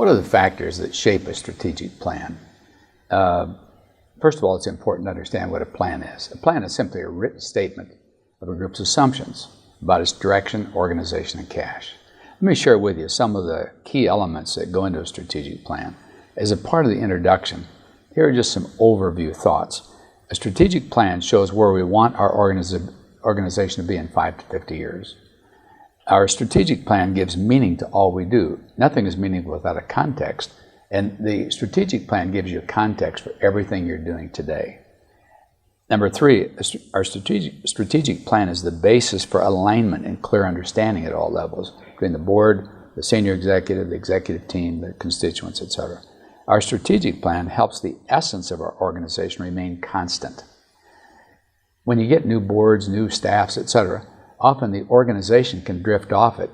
What are the factors that shape a strategic plan? First of all, it's important to understand what a plan is. A plan is simply a written statement of a group's assumptions about its direction, organization, and cash. Let me share with you some of the key elements that go into a strategic plan. As a part of the introduction, here are just some overview thoughts. A strategic plan shows where we want our organization to be in 5 to 50 years. Our strategic plan gives meaning to all we do. Nothing is meaningful without a context, and the strategic plan gives you a context for everything you're doing today. Number 3, our strategic plan is the basis for alignment and clear understanding at all levels, between the board, the senior executive, the executive team, the constituents, etc. Our strategic plan helps the essence of our organization remain constant. When you get new boards, new staffs, etc., often the organization can drift off at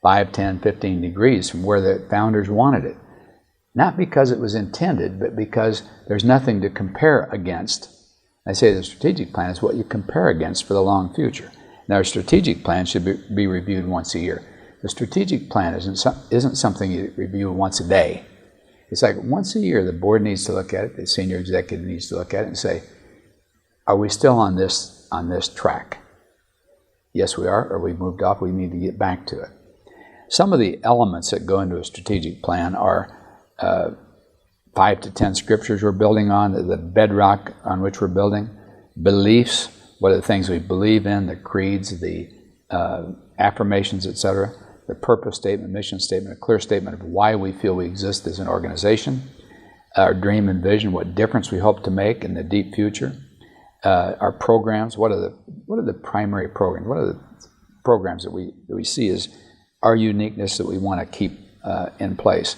5, 10, 15 degrees from where the founders wanted it. Not because it was intended, but because there's nothing to compare against. I say the strategic plan is what you compare against for the long future. Now, our strategic plan should be reviewed once a year. The strategic plan isn't something you review once a day. It's like once a year the board needs to look at it, the senior executive needs to look at it and say, are we still on this track? Yes, we are, or we moved off, we need to get back to it. Some of the elements that go into a strategic plan are 5 to 10 scriptures we're building on, the bedrock on which we're building, beliefs, what are the things we believe in, the creeds, the affirmations, etc., the purpose statement, mission statement, a clear statement of why we feel we exist as an organization, our dream and vision, what difference we hope to make in the deep future, our programs, what are the primary programs, what are the programs that we see as our uniqueness that we want to keep in place.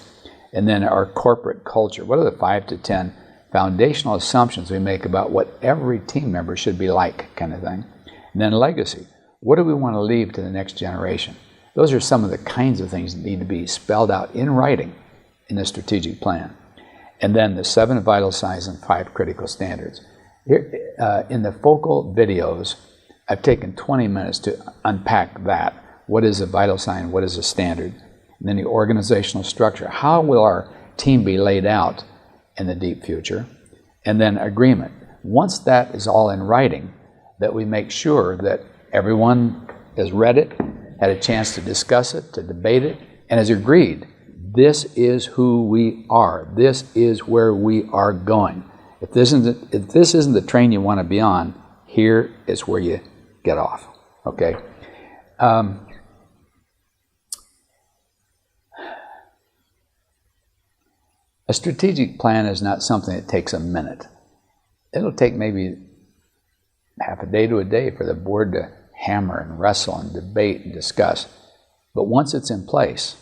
And then our corporate culture. What are the 5 to 10 foundational assumptions we make about what every team member should be like, kind of thing. And then legacy. What do we want to leave to the next generation? Those are some of the kinds of things that need to be spelled out in writing in the strategic plan. And then the 7 vital signs and 5 critical standards. Here, in the focal videos, I've taken 20 minutes to unpack that. What is a vital sign? What is a standard? And then the organizational structure. How will our team be laid out in the deep future? And then agreement. Once that is all in writing, that we make sure that everyone has read it, had a chance to discuss it, to debate it, and has agreed. This is who we are. This is where we are going. If this isn't the train you want to be on, here is where you get off. Okay? A strategic plan is not something that takes a minute. It'll take maybe half a day to a day for the board to hammer and wrestle and debate and discuss. But once it's in place,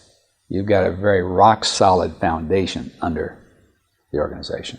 you've got a very rock-solid foundation under the organization.